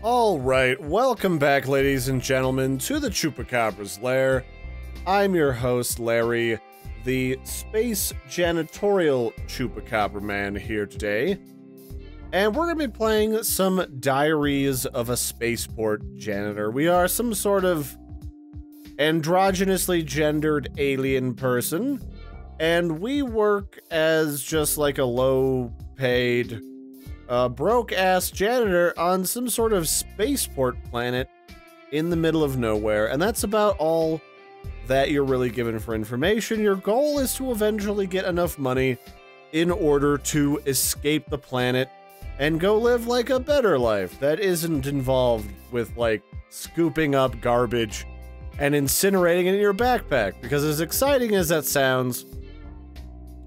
Alright, welcome back ladies and gentlemen to the Chupacabra's Lair. I'm your host Larry, the space janitorial Chupacabra man here today. And we're going to be playing some Diaries of a Spaceport Janitor. We are some sort of androgynously gendered alien person, and we work as just like a low-paid broke-ass janitor on some sort of spaceport planet in the middle of nowhere, and that's about all that you're really given for information. Your goal is to eventually get enough money in order to escape the planet and go live like a better life that isn't involved with like scooping up garbage and incinerating it in your backpack, because as exciting as that sounds,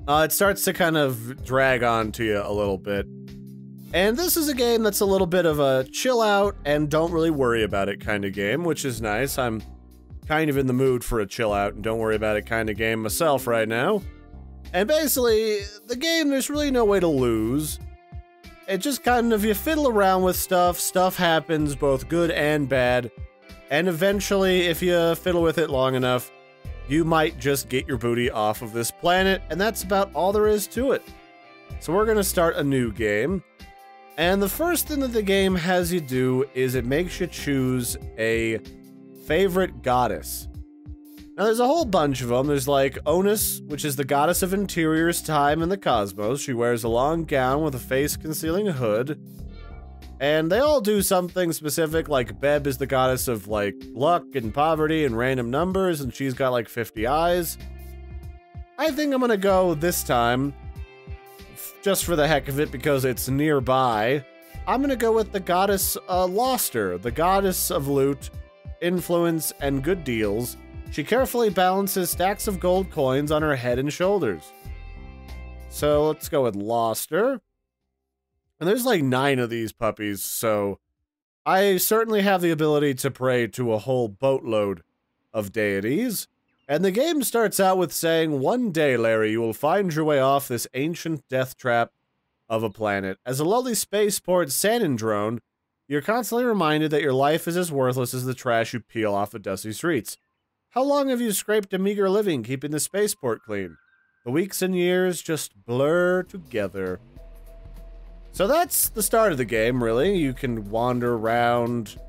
it starts to kind of drag on to you a little bit. And this is a game that's a little bit of a chill out and don't really worry about it kind of game, which is nice. I'm kind of in the mood for a chill out and don't worry about it kind of game myself right now. And basically, the game, there's really no way to lose. It just kind of, you fiddle around with stuff happens, both good and bad. And eventually, if you fiddle with it long enough, you might just get your booty off of this planet, and that's about all there is to it. So we're gonna start a new game. And the first thing that the game has you do is it makes you choose a favorite goddess. Now there's a whole bunch of them. There's like Onus, which is the goddess of interiors, time, and the cosmos. She wears a long gown with a face-concealing hood. And they all do something specific, like Beb is the goddess of like luck and poverty and random numbers, and she's got like 50 eyes. I think I'm gonna go this time, just for the heck of it, because it's nearby. I'm gonna go with the goddess Loster, the goddess of loot, influence, and good deals. She carefully balances stacks of gold coins on her head and shoulders. So let's go with Loster. And there's like 9 of these puppies, so I certainly have the ability to pray to a whole boatload of deities. And the game starts out with saying, "One day, Larry, you will find your way off this ancient death trap of a planet. As a lowly spaceport Sanindrone, you're constantly reminded that your life is as worthless as the trash you peel off the dusty streets. How long have you scraped a meager living keeping the spaceport clean? The weeks and years just blur together." So that's the start of the game, really. You can wander around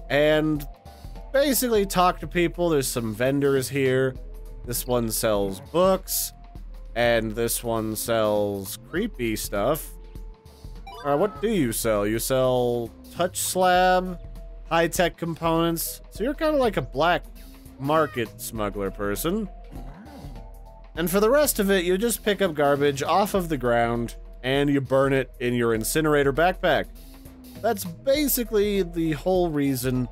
and basically talk to people. There's some vendors here. This one sells books, and this one sells creepy stuff. What do you sell? You sell touch slab, high-tech components. So you're kind of like a black market smuggler person. And for the rest of it, you just pick up garbage off of the ground and you burn it in your incinerator backpack. That's basically the whole reason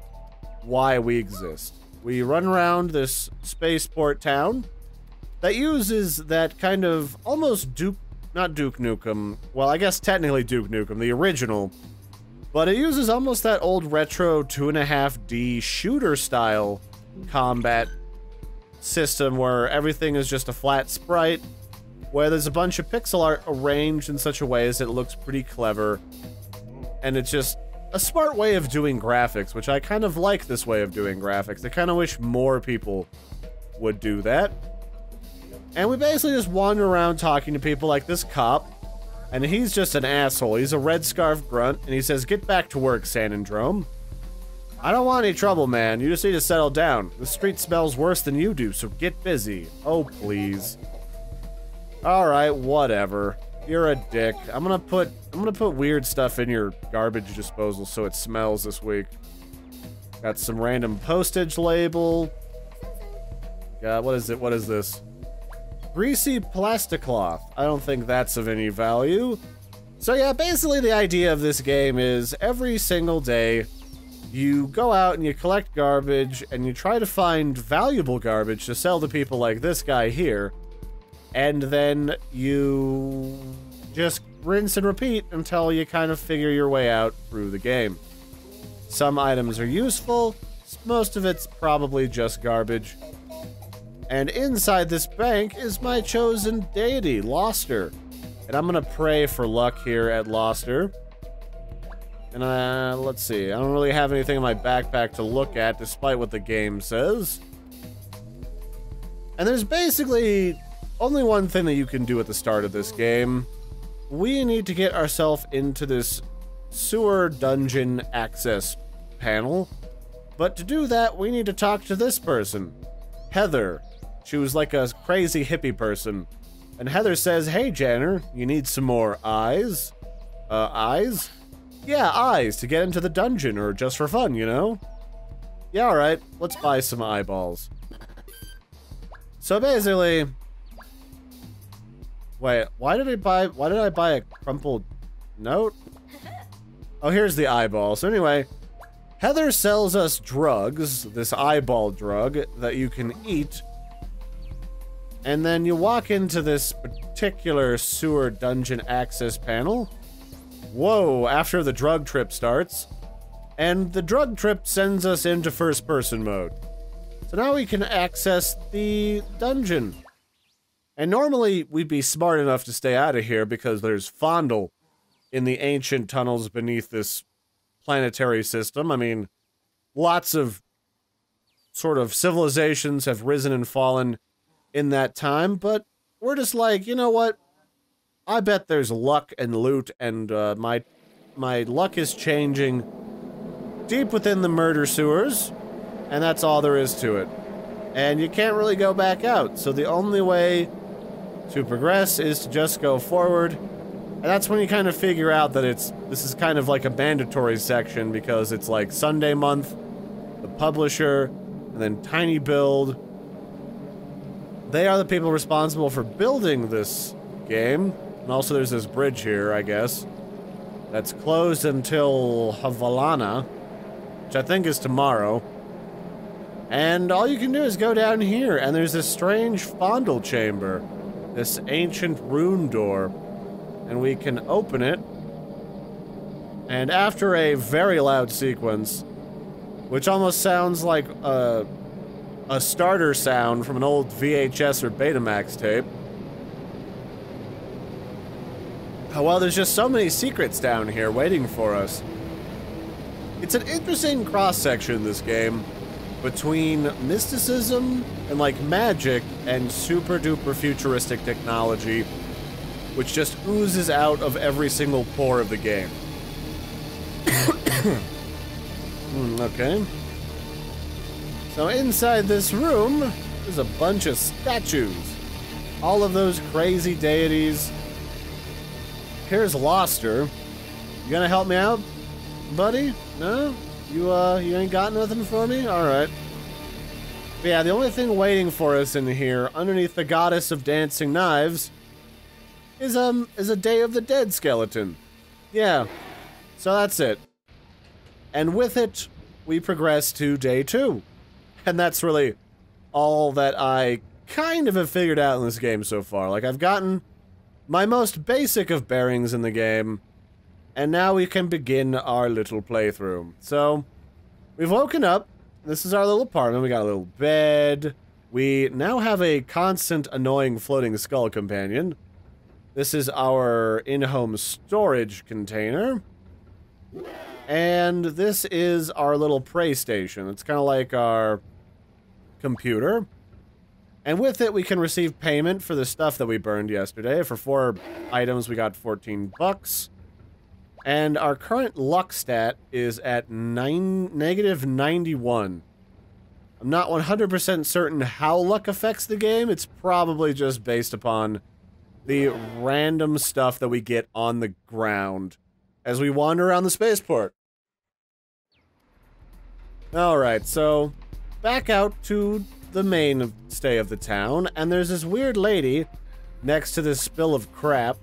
why we exist. We run around this spaceport town that uses that kind of almost not Duke Nukem, well, I guess technically Duke Nukem, the original, but it uses almost that old retro 2.5D shooter style combat system where everything is just a flat sprite, where there's a bunch of pixel art arranged in such a way as it looks pretty clever, and it's just a smart way of doing graphics, which I kind of like this way of doing graphics. I kind of wish more people would do that. And we basically just wander around talking to people like this cop, and he's just an asshole. He's a red scarf grunt, and he says, "Get back to work, Sanindrome. I don't want any trouble, man. You just need to settle down. The street smells worse than you do, so get busy. Oh, please." Alright, whatever. You're a dick. I'm gonna put weird stuff in your garbage disposal so it smells this week. Got some random postage label. God, what is it? What is this? Greasy plastic cloth. I don't think that's of any value. So yeah, basically the idea of this game is every single day you go out and you collect garbage and you try to find valuable garbage to sell to people like this guy here. And then you just rinse and repeat until you kind of figure your way out through the game. Some items are useful, most of it's probably just garbage. And inside this bank is my chosen deity, Loster. And I'm gonna pray for luck here at Loster. And let's see. I don't really have anything in my backpack to look at, despite what the game says. And there's basically only one thing that you can do at the start of this game. We need to get ourselves into this sewer dungeon access panel. But to do that, we need to talk to this person, Heather. She was like a crazy hippie person. And Heather says, "Hey, Janitor, you need some more eyes?" Eyes? Yeah, eyes to get into the dungeon, or just for fun, you know? Yeah, alright, let's buy some eyeballs. So basically... Wait, why did I buy a crumpled note? Oh, here's the eyeball. So anyway, Heather sells us drugs, this eyeball drug, that you can eat. And then you walk into this particular sewer dungeon access panel. Whoa, after the drug trip starts. And the drug trip sends us into first-person mode. So now we can access the dungeon. And normally, we'd be smart enough to stay out of here because there's Fondle in the ancient tunnels beneath this planetary system. I mean, lots of sort of civilizations have risen and fallen in that time, but we're just like, you know what? I bet there's luck and loot, and my luck is changing deep within the murder sewers, and that's all there is to it. And you can't really go back out, so the only way to progress is to just go forward. And that's when you kind of figure out that this is kind of like a mandatory section, because it's like Sunday Month, the publisher, and then Tiny Build. They are the people responsible for building this game. And also there's this bridge here, I guess, that's closed until Havalana, which I think is tomorrow. And all you can do is go down here, and there's this strange Fondle chamber, this ancient rune door, and we can open it. And after a very loud sequence, which almost sounds like a starter sound from an old VHS or Betamax tape. Oh, well, there's just so many secrets down here waiting for us. It's an interesting cross-section, this game, between mysticism and, like, magic and super-duper futuristic technology, which just oozes out of every single pore of the game. Okay. So inside this room, there's a bunch of statues. All of those crazy deities. Here's Loster. You gonna help me out, buddy? No? You ain't got nothing for me? Alright. But yeah, the only thing waiting for us in here, underneath the goddess of dancing knives, is a Day of the Dead skeleton. Yeah. So that's it. And with it, we progress to day 2. And that's really all that I kind of have figured out in this game so far. Like, I've gotten my most basic of bearings in the game, and now we can begin our little playthrough. So, we've woken up. This is our little apartment. We got a little bed. We now have a constant annoying floating skull companion. This is our in-home storage container. And this is our little prey station. It's kind of like our computer. And with it, we can receive payment for the stuff that we burned yesterday. For 4 items, we got 14 bucks. And our current luck stat is at negative 91. I'm not 100% certain how luck affects the game. It's probably just based upon the random stuff that we get on the ground as we wander around the spaceport. Alright, so back out to the mainstay of the town, and there's this weird lady next to this spill of crap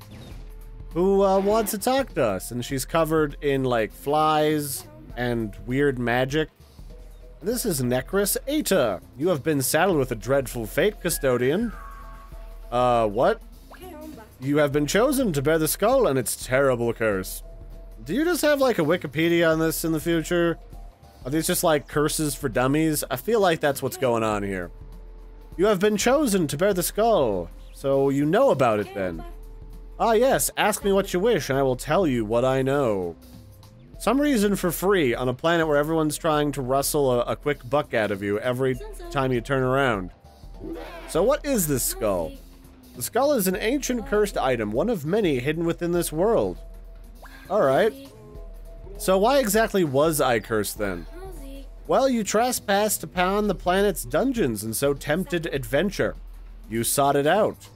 who wants to talk to us, and she's covered in, like, flies and weird magic. This is Necris Eta. You have been saddled with a dreadful fate, custodian. What? You have been chosen to bear the skull and its terrible curse. Do you just have, like, a Wikipedia on this in the future? Are these just, like, curses for dummies? I feel like that's what's going on here. You have been chosen to bear the skull, so you know about it then. Ah, yes, ask me what you wish, and I will tell you what I know. some reason for free on a planet where everyone's trying to rustle a quick buck out of you every time you turn around. So what is this skull? The skull is an ancient cursed item, one of many hidden within this world. Alright. So why exactly was I cursed then? Well, you trespassed upon the planet's dungeons and so tempted adventure. You sought it out.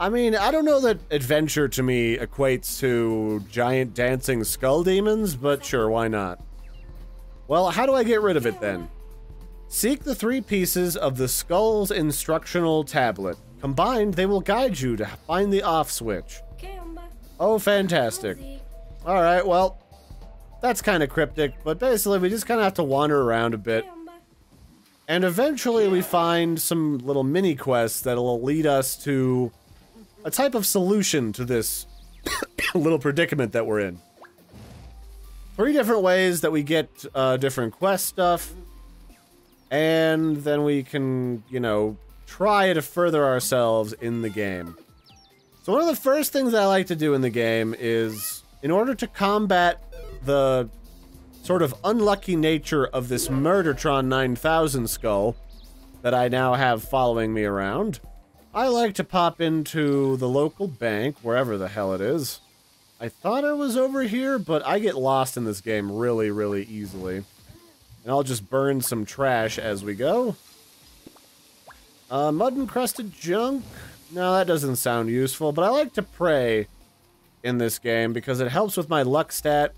I mean, I don't know that adventure to me equates to giant dancing skull demons, but sure, why not? Well, how do I get rid of it then? Seek the 3 pieces of the skull's instructional tablet. Combined, they will guide you to find the off switch. Oh, fantastic. Alright, well, that's kind of cryptic, but basically we just kind of have to wander around a bit. And eventually we find some little mini quests that'll lead us to a type of solution to this little predicament that we're in. 3 different ways that we get different quest stuff, and then we can, you know, try to further ourselves in the game. So one of the first things I like to do in the game is, in order to combat the sort of unlucky nature of this Murdertron 9000 skull that I now have following me around, I like to pop into the local bank, wherever the hell it is. I thought it was over here, but I get lost in this game really, really easily. And I'll just burn some trash as we go. Mud-encrusted junk? No, that doesn't sound useful, but I like to pray in this game because it helps with my luck stat,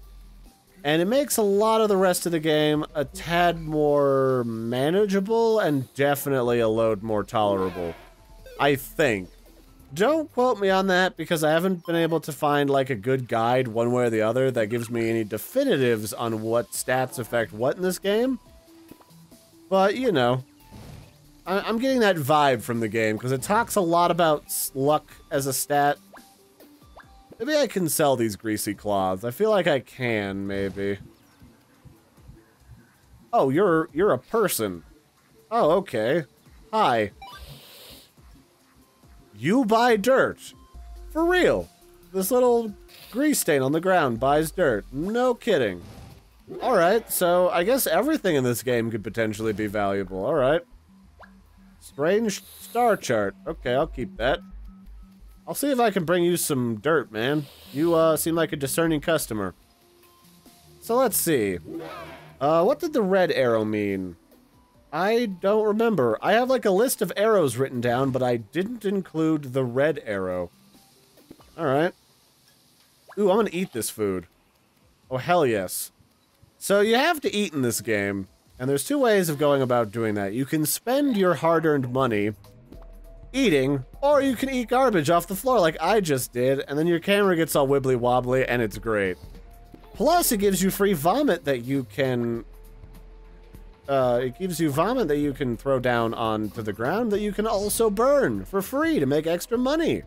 and it makes a lot of the rest of the game a tad more manageable and definitely a load more tolerable. I think. Don't quote me on that because I haven't been able to find like a good guide one way or the other that gives me any definitives on what stats affect what in this game. But, you know, I'm getting that vibe from the game because it talks a lot about luck as a stat. Maybe I can sell these greasy cloths. I feel like I can, maybe. Oh, you're a person. Oh, okay. Hi. You buy dirt. For real. This little grease stain on the ground buys dirt. No kidding. Alright, so I guess everything in this game could potentially be valuable. Alright. Strange star chart. Okay, I'll keep that. I'll see if I can bring you some dirt, man. You seem like a discerning customer. So let's see. What did the red arrow mean? I don't remember. I have like a list of arrows written down, but I didn't include the red arrow. Alright. Ooh, I'm gonna eat this food. Oh, hell yes. So you have to eat in this game, and there's 2 ways of going about doing that. You can spend your hard-earned money eating, or you can eat garbage off the floor like I just did, and then your camera gets all wibbly-wobbly, and it's great. Plus, it gives you free vomit that you can... it gives you vomit that you can throw down onto the ground that you can also burn for free to make extra money.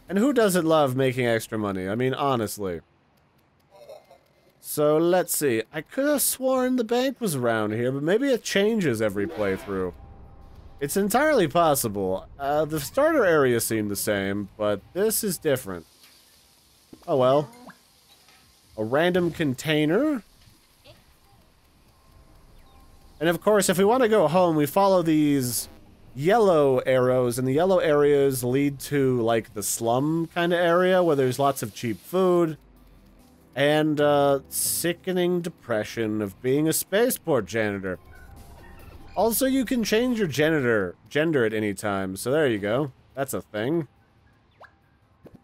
And who doesn't love making extra money? I mean, honestly. So, let's see. I could have sworn the bank was around here, but maybe it changes every playthrough. It's entirely possible. The starter area seemed the same, but this is different. Oh well. A random container. And of course, if we want to go home, we follow these yellow arrows, and the yellow areas lead to, like, the slum kind of area where there's lots of cheap food. And, sickening depression of being a spaceport janitor. Also, you can change your gender at any time, so there you go. That's a thing.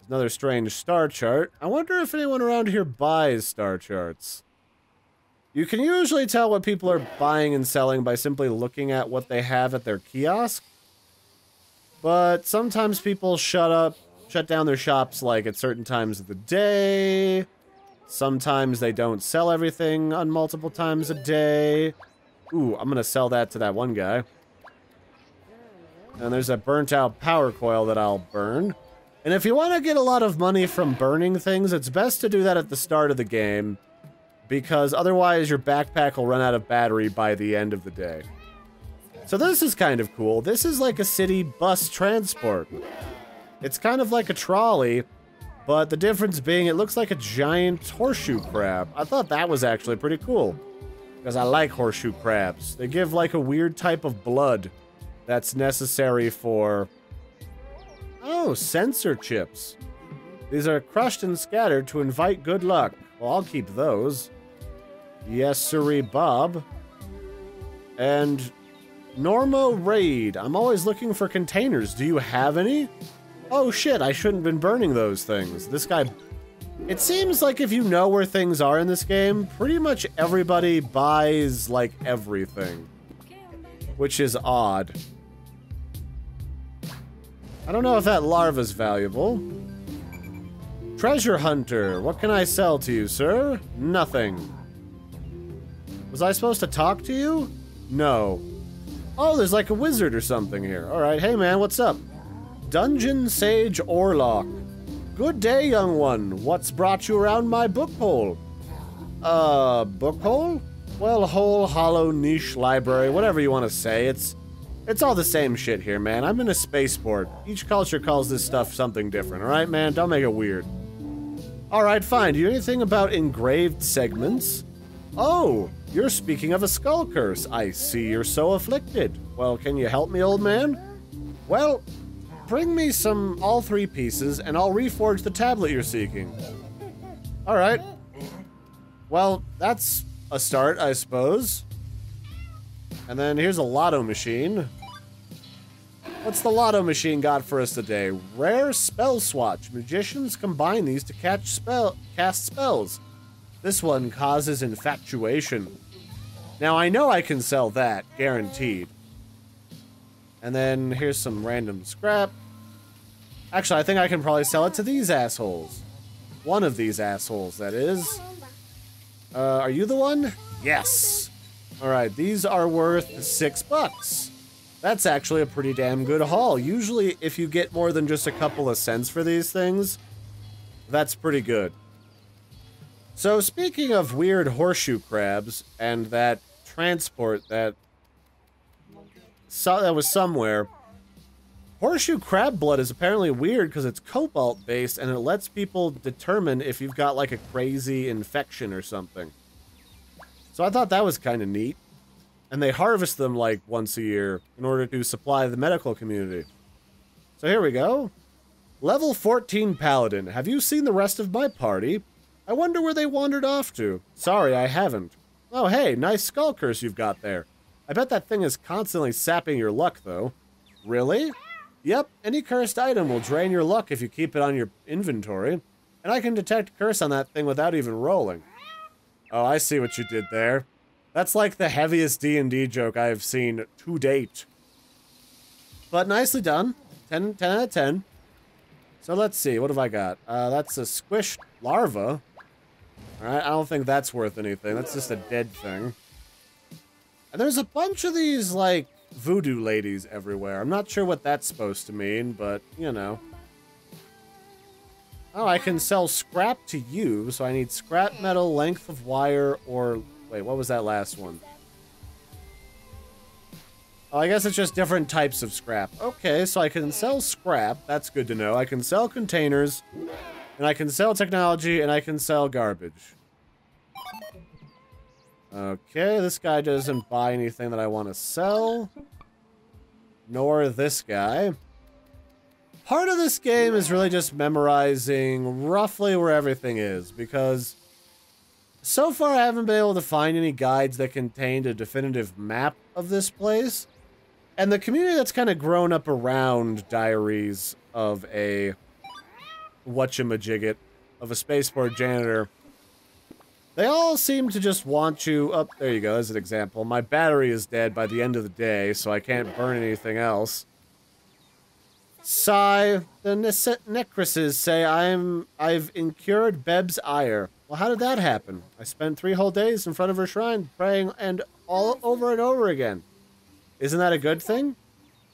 Another strange star chart. I wonder if anyone around here buys star charts. You can usually tell what people are buying and selling by simply looking at what they have at their kiosk. But sometimes people shut down their shops like at certain times of the day. Sometimes they don't sell everything on multiple times a day. Ooh, I'm gonna sell that to that one guy. And there's a burnt out power coil that I'll burn. And if you want to get a lot of money from burning things, it's best to do that at the start of the game, because otherwise your backpack will run out of battery by the end of the day. So this is kind of cool. This is like a city bus transport. It's kind of like a trolley, But the difference being it looks like a giant horseshoe crab. I thought that was actually pretty cool. Because I like horseshoe crabs. They give like a weird type of blood that's necessary for... Oh, sensor chips. These are crushed and scattered to invite good luck. Well, I'll keep those. Yes, sirree, Bob. And Norma Raid. I'm always looking for containers. Do you have any? Oh shit, I shouldn't have been burning those things. This guy... It seems like if you know where things are in this game, pretty much everybody buys, like, everything. Which is odd. I don't know if that larva's valuable. Treasure Hunter, what can I sell to you, sir? Nothing. Was I supposed to talk to you? No. Oh, there's like a wizard or something here. Alright, hey man, what's up? Dungeon Sage Orlock. Good day, young one. What's brought you around my book hole? Book hole? Well, hole, hollow, niche, library, whatever you want to say. It's all the same shit here, man. I'm in a spaceport. Each culture calls this stuff something different, alright, man? Don't make it weird. Alright, fine. Do you know anything about engraved segments? Oh, you're speaking of a skull curse. I see you're so afflicted. Well, can you help me, old man? Well... Bring me all 3 pieces, and I'll reforge the tablet you're seeking. Alright. Well, that's a start, I suppose. And then here's a lotto machine. What's the lotto machine got for us today? Rare spell swatch. Magicians combine these to cast spells. This one causes infatuation. Now, I know I can sell that, guaranteed. And then here's some random scrap. Actually, I think I can probably sell it to these assholes. One of these assholes, that is. Are you the one? Yes. Alright, these are worth $6. That's actually a pretty damn good haul. Usually, if you get more than just a couple of cents for these things, that's pretty good. So, speaking of weird horseshoe crabs, and that transport that was somewhere. Horseshoe crab blood is apparently weird because it's cobalt-based and it lets people determine if you've got like a crazy infection or something. So I thought that was kind of neat. And they harvest them like once a year in order to supply the medical community. So here we go. Level 14 Paladin. Have you seen the rest of my party? I wonder where they wandered off to. Sorry, I haven't. Oh hey, nice skull curse you've got there. I bet that thing is constantly sapping your luck, though. Really? Yep, any cursed item will drain your luck if you keep it on your inventory. And I can detect curse on that thing without even rolling. Oh, I see what you did there. That's like the heaviest D&D joke I have seen to date. But nicely done. 10 out of 10. So let's see, what have I got? That's a squished larva. Alright, I don't think that's worth anything. That's just a dead thing. And there's a bunch of these, like, voodoo ladies everywhere. I'm not sure what that's supposed to mean, but, you know. Oh, I can sell scrap to you, so I need scrap metal, length of wire, or... Wait, what was that last one? Oh, I guess it's just different types of scrap. Okay, so I can sell scrap. That's good to know. I can sell containers, and I can sell technology, and I can sell garbage. Okay, this guy doesn't buy anything that I want to sell. Nor this guy. Part of this game is really just memorizing roughly where everything is, because so far I haven't been able to find any guides that contained a definitive map of this place. And the community that's kind of grown up around Diaries of a whatchamajigget, of a Spaceport Janitor, they all seem to just want you... Oh, there you go, as an example. My battery is dead by the end of the day, so I can't burn anything else. Sigh. The necroses say I've incurred Beb's ire. Well, how did that happen? I spent 3 whole days in front of her shrine, praying and over again. Isn't that a good thing?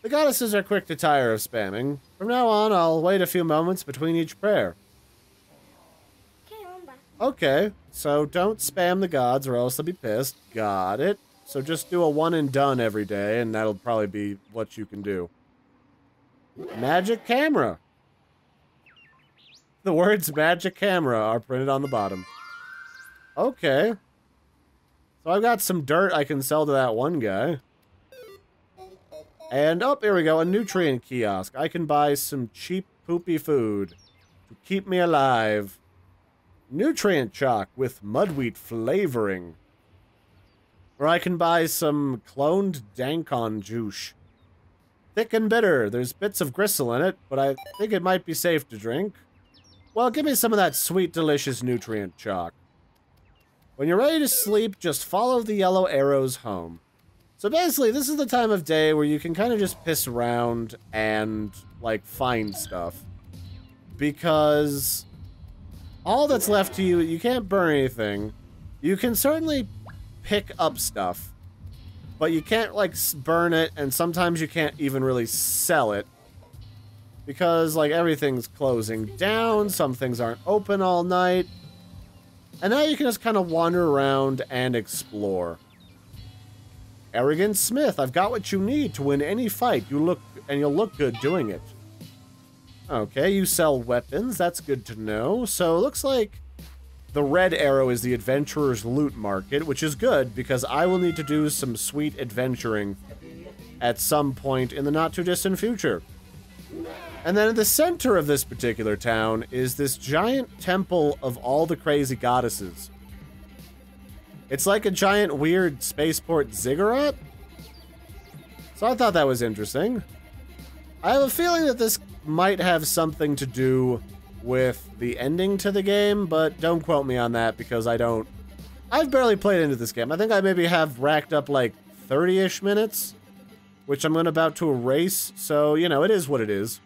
The goddesses are quick to tire of spamming. From now on, I'll wait a few moments between each prayer. Okay, so don't spam the gods or else they'll be pissed. Got it. So just do a one and done every day, and that'll probably be what you can do. Magic camera. The words magic camera are printed on the bottom. Okay. So I've got some dirt I can sell to that one guy. And, oh, here we go, a nutrient kiosk. I can buy some cheap, poopy food to keep me alive. Nutrient chalk with mudwheat flavoring. Or I can buy some cloned dankon juice. Thick and bitter. There's bits of gristle in it, but I think it might be safe to drink. Well, give me some of that sweet, delicious nutrient chalk. When you're ready to sleep, just follow the yellow arrows home. So basically, this is the time of day where you can kind of just piss around and, like, find stuff. Because all that's left to you, you can't burn anything. You can certainly pick up stuff, but you can't, like, burn it, and sometimes you can't even really sell it. Because, like, everything's closing down, some things aren't open all night. And now you can just kind of wander around and explore. Arrogant Smith, I've got what you need to win any fight. You'll look good doing it. Okay, you sell weapons. That's good to know. So it looks like the red arrow is the adventurer's loot market, which is good because I will need to do some sweet adventuring at some point in the not-too-distant future. And then at the center of this particular town is this giant temple of all the crazy goddesses. It's like a giant weird spaceport ziggurat. So I thought that was interesting. I have a feeling that this might have something to do with the ending to the game, but don't quote me on that because I've barely played into this game. I think I maybe have racked up like 30-ish minutes, which I'm about to erase, so, you know, it is what it is.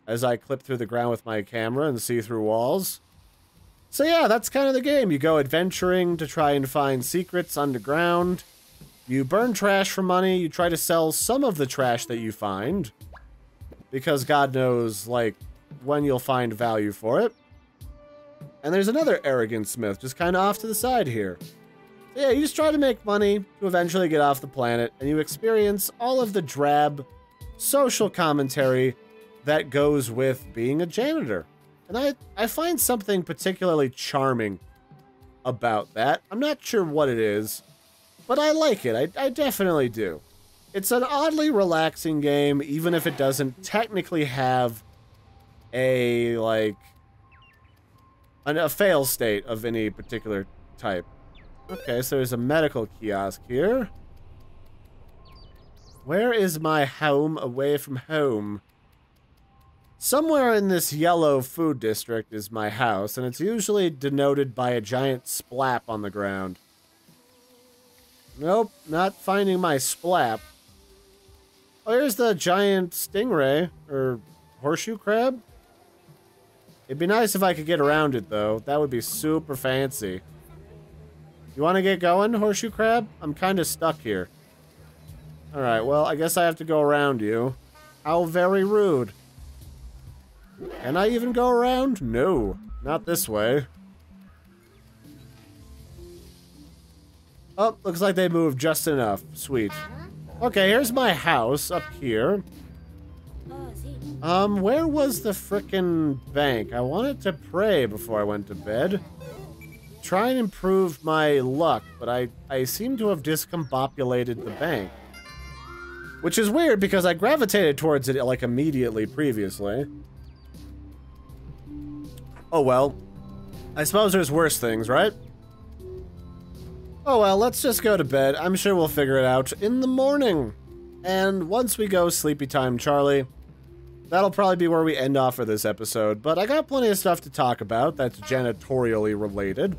As I clip through the ground with my camera and see through walls. So yeah, that's kind of the game. You go adventuring to try and find secrets underground. You burn trash for money. You try to sell some of the trash that you find. Because God knows, like, when you'll find value for it. And there's another arrogant Smith just kind of off to the side here. So yeah, you just try to make money to eventually get off the planet. And you experience all of the drab social commentary that goes with being a janitor. And I find something particularly charming about that. I'm not sure what it is, but I like it. I definitely do. It's an oddly relaxing game, even if it doesn't technically have a, like, a fail state of any particular type. Okay, so there's a medical kiosk here. Where is my home away from home? Somewhere in this yellow food district is my house, and it's usually denoted by a giant splap on the ground. Nope, not finding my splap. Oh, here's the giant stingray, or horseshoe crab. It'd be nice if I could get around it, though. That would be super fancy. You want to get going, horseshoe crab? I'm kind of stuck here. Alright, well, I guess I have to go around you. How very rude. Can I even go around? No, not this way. Oh, looks like they moved just enough. Sweet. Okay, here's my house up here. Where was the frickin' bank? I wanted to pray before I went to bed. Try and improve my luck, but I seem to have discombobulated the bank. Which is weird because I gravitated towards it, like, immediately previously. Oh well. I suppose there's worse things, right? Oh well, let's just go to bed. I'm sure we'll figure it out in the morning. And once we go sleepy time, Charlie, that'll probably be where we end off for this episode. But I got plenty of stuff to talk about that's janitorially related.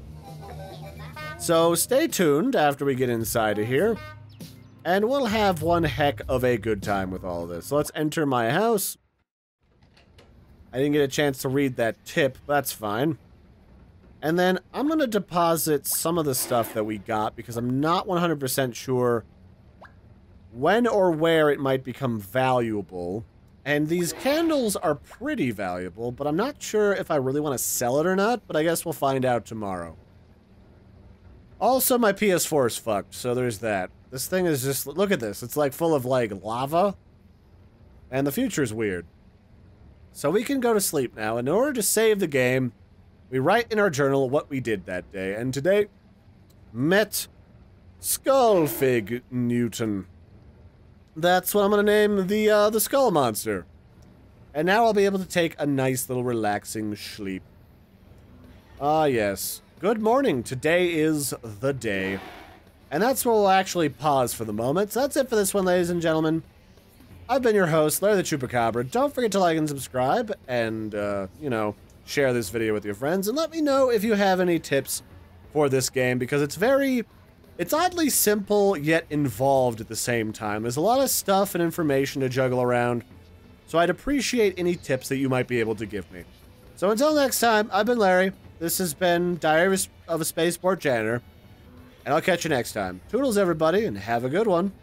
So stay tuned after we get inside of here. And we'll have one heck of a good time with all of this. So let's enter my house. I didn't get a chance to read that tip, but that's fine. And then I'm going to deposit some of the stuff that we got because I'm not 100% sure when or where it might become valuable. And these candles are pretty valuable, but I'm not sure if I really want to sell it or not, but I guess we'll find out tomorrow. Also, my PS4 is fucked, so there's that. This thing is just, look at this. It's like full of like lava. And the future's weird. So we can go to sleep now. In order to save the game, we write in our journal what we did that day. And today, met Skullfig Newton. That's what I'm gonna name the skull monster. And now I'll be able to take a nice little relaxing sleep. Ah, yes. Good morning. Today is the day. And that's where we'll actually pause for the moment. So that's it for this one, ladies and gentlemen. I've been your host, Larry the Chupacabra. Don't forget to like and subscribe and, you know, share this video with your friends. And let me know if you have any tips for this game, because it's oddly simple yet involved at the same time. There's a lot of stuff and information to juggle around. So I'd appreciate any tips that you might be able to give me. So until next time, I've been Larry. This has been Diaries of a Spaceport Janitor. And I'll catch you next time. Toodles, everybody, and have a good one.